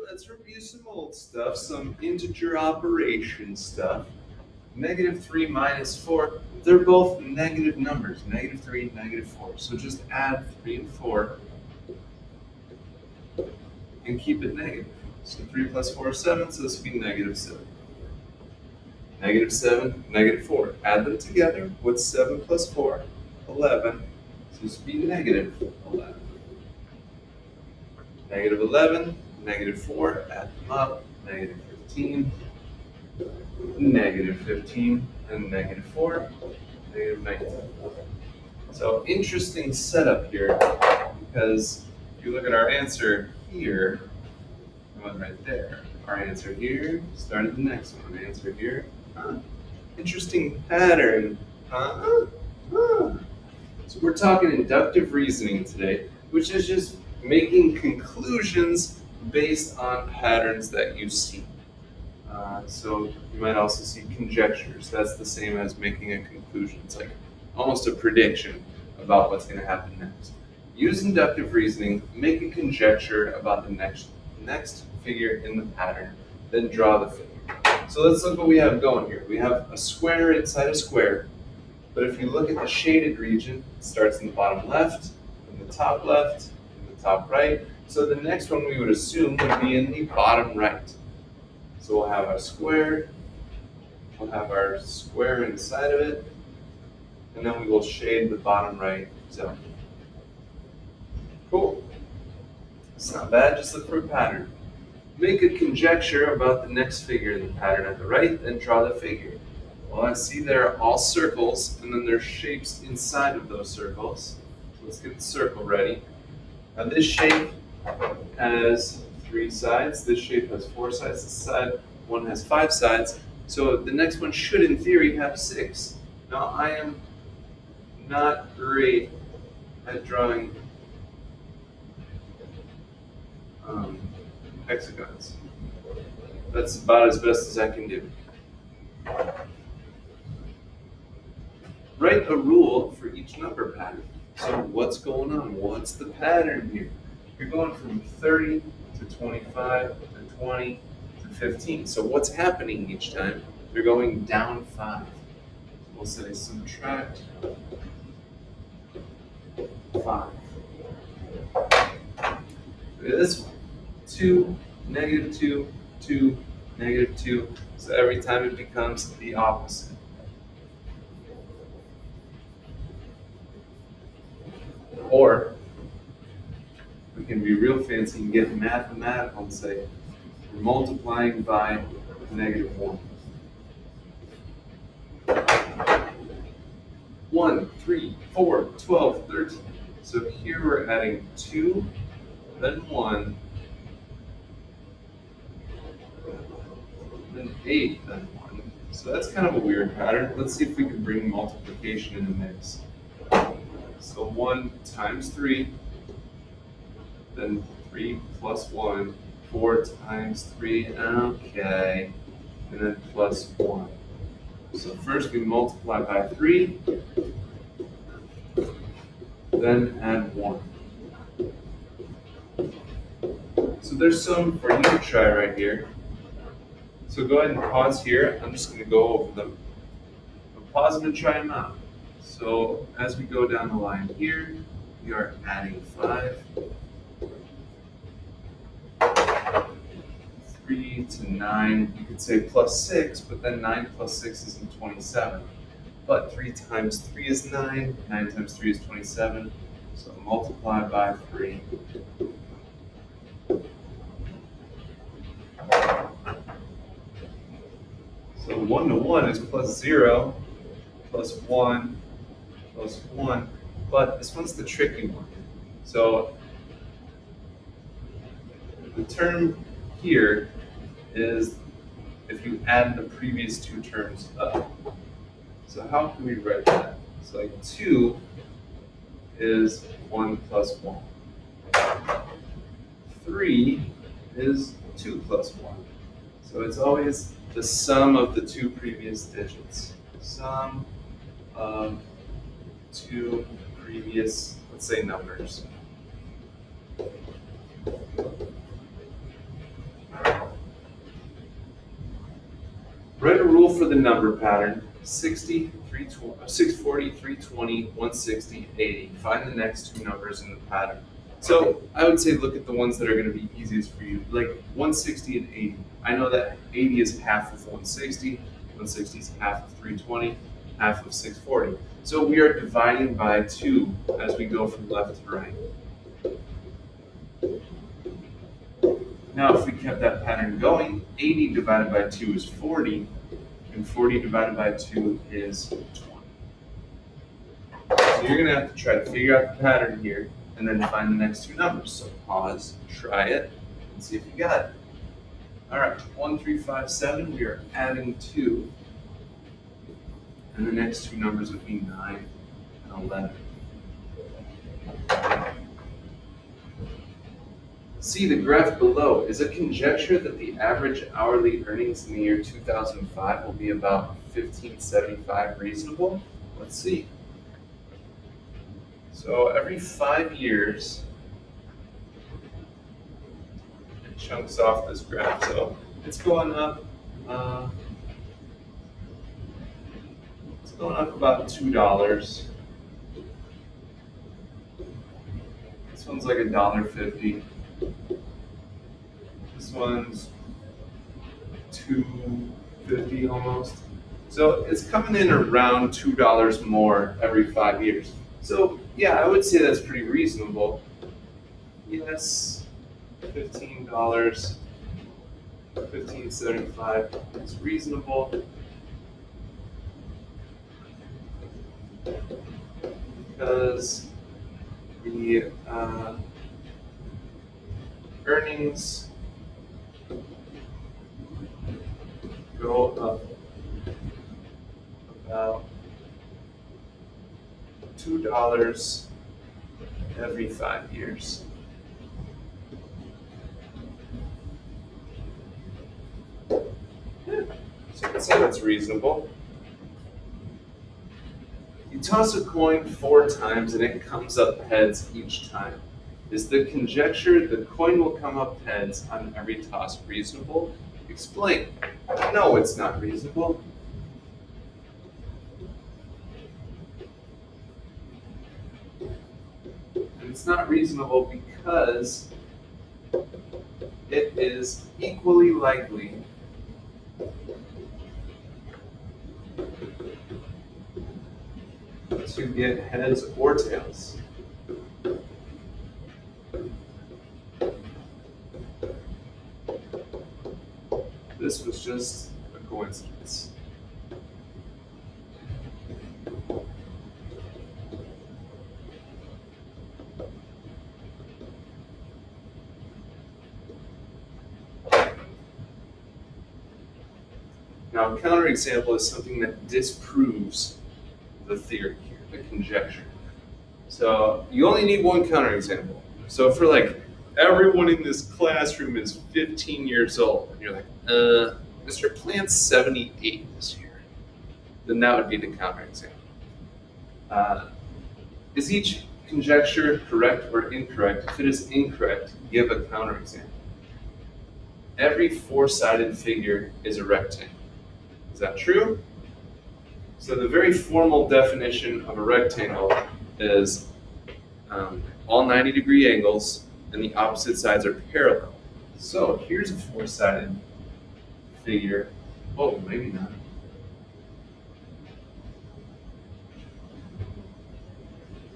let's review some old stuff, some integer operation stuff. -3 minus 4, they're both negative numbers, -3, -4. So just add 3 and 4 and keep it negative. So 3 plus 4 is 7, so this would be -7. -7, -4. Add them together. What's 7 plus 4? 11. So this would be -11. -11, -4, add them up, -15, -15, and -4, -19. So interesting setup here, because if you look at our answer here, the one right there, our answer here started the next one, answer here. Interesting pattern, huh? So we're talking inductive reasoning today, which is just making conclusions based on patterns that you see. So you might also see conjectures. That's the same as making a conclusion. It's like almost a prediction about what's going to happen next. Use inductive reasoning, make a conjecture about the next figure in the pattern, then draw the figure. So let's look what we have going here. We have a square inside a square, but if you look at the shaded region, it starts in the bottom left, in the top left, in the top right. So the next one we would assume would be in the bottom right. So we'll have our square, inside of it, and then we will shade the bottom right zone. Cool. It's not bad, just look for a pattern. Make a conjecture about the next figure in the pattern at the right, then draw the figure. Well, I see there are all circles, and then there's shapes inside of those circles. So let's get the circle ready. Now this shape has 3 sides, this shape has 4 sides, this side one has 5 sides, so the next one should in theory have 6. Now I am not great at drawing hexagons. That's about as best as I can do. Write a rule for each number pattern. So what's going on? What's the pattern here? You're going from 30 to 25 to 20 to 15. So what's happening each time? You're going down 5. We'll say subtract 5. Look at this one. 2, -2, 2, -2. So every time it becomes the opposite. Or we can be real fancy and get mathematical and say we're multiplying by -1. 1, 3, 4, 12, 13. So here we're adding 2, then 1, then 8, then 1. So that's kind of a weird pattern. Let's see if we can bring multiplication in the mix. So 1 times 3, then 3 plus 1, 4 times 3, okay, and then plus 1. So first we multiply by 3, then add 1. So there's some for you to try right here. So go ahead and pause here. I'm just going to go over them. But pause them and try them out. So as we go down the line here, we are adding 5, 3 to 9. You could say plus 6, but then 9 plus 6 isn't 27. But 3 times 3 is 9, 9 times 3 is 27. So multiply by 3. So 1 to 1 is plus 0, plus 1, plus 1. But this one's the tricky one. So the term here is if you add the previous 2 terms up. So how can we write that? So like 2 is 1 plus 1. 3 is 2 plus 1. So it's always the sum of the 2 previous digits. Sum of 2 previous, let's say, numbers. Write a rule for the number pattern 60, 640, 320, 160, 80. Find the next two numbers in the pattern. So I would say look at the ones that are going to be easiest for you, like 160 and 80. I know that 80 is half of 160, 160 is half of 320, half of 640. So we are dividing by 2 as we go from left to right. Now if we kept that pattern going, 80 divided by 2 is 40, and 40 divided by 2 is 20. So you're going to have to try to figure out the pattern here and then find the next two numbers. So pause, try it, and see if you got it. All right, 1, 3, 5, 7, we are adding 2. And the next two numbers would be 9 and 11. See the graph below. Is a conjecture that the average hourly earnings in the year 2005 will be about $15.75 reasonable? Let's see. So every 5 years, it chunks off this graph. So it's going up. It's going up about $2. This one's like $1.50. This one's $2.50 almost. So it's coming in around $2 more every 5 years. So yeah, I would say that's pretty reasonable. Yes, $15, $15.75 is reasonable because the earnings go up about $2 every 5 years. Yeah, so I'd say that's reasonable. You toss a coin 4 times and it comes up heads each time. Is the conjecture the coin will come up heads on every toss reasonable? Explain. No, it's not reasonable. And it's not reasonable because it is equally likely to get heads or tails. This was just a coincidence. Now, a counterexample is something that disproves the theory here, the conjecture. So you only need one counterexample. So if we're like, everyone in this classroom is 15 years old, and you're like, Mr. Plant's 78 this year, then that would be the counterexample. Is each conjecture correct or incorrect? If it is incorrect, give a counterexample. Every 4-sided figure is a rectangle. Is that true? So the very formal definition of a rectangle is all 90-degree angles and the opposite sides are parallel. So here's a 4-sided figure. Oh, maybe not.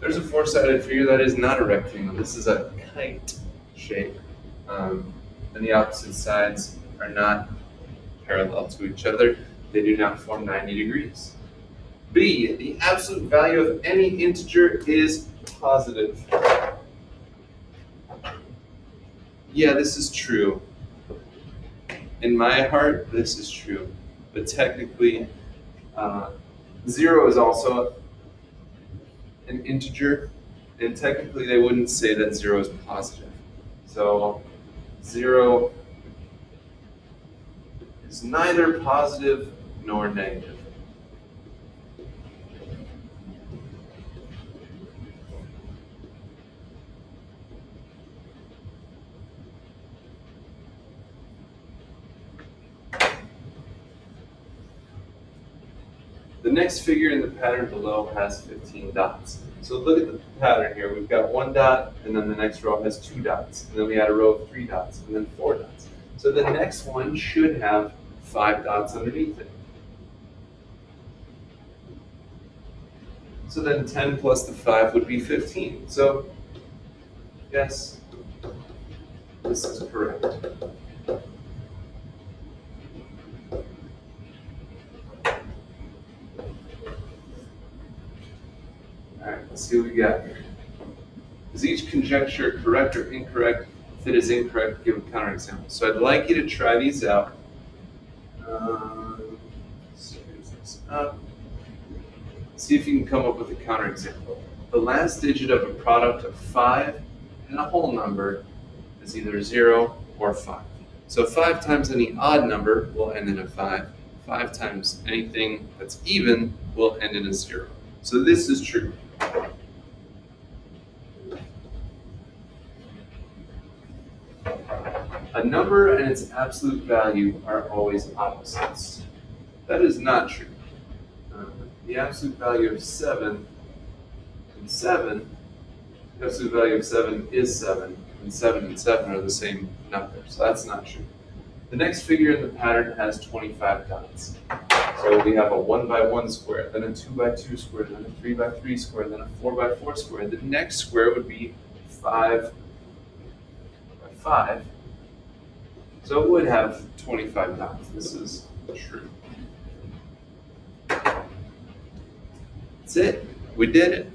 There's a 4-sided figure that is not a rectangle. This is a kite shape. And the opposite sides are not parallel to each other. They do not form 90 degrees. B, the absolute value of any integer is positive. Yeah, this is true. In my heart, this is true. But technically, 0 is also an integer, and technically they wouldn't say that 0 is positive. So 0 is neither positive nor negative. next figure in the pattern below has 15 dots. So look at the pattern here. We've got 1 dot, and then the next row has 2 dots. And then we had a row of 3 dots, and then 4 dots. So the next one should have 5 dots underneath it. So then 10 plus the 5 would be 15. So yes, this is correct. All right, let's see what we got here. Is each conjecture correct or incorrect? If it is incorrect, give a counterexample. So I'd like you to try these out. Series this up. See if you can come up with a counterexample. The last digit of a product of 5 and a whole number is either 0 or 5. So 5 times any odd number will end in a 5. 5 times anything that's even will end in a 0. So this is true. A number and its absolute value are always opposites. That is not true. The absolute value of 7 and 7, the absolute value of 7 is 7, and 7 and 7 are the same number, so that's not true. The next figure in the pattern has 25 dots. So we have a 1 by 1 square, then a 2 by 2 square, then a 3 by 3 square, then a 4 by 4 square. The next square would be 5 by 5. So it would have 25 dots. This is true. That's it. We did it.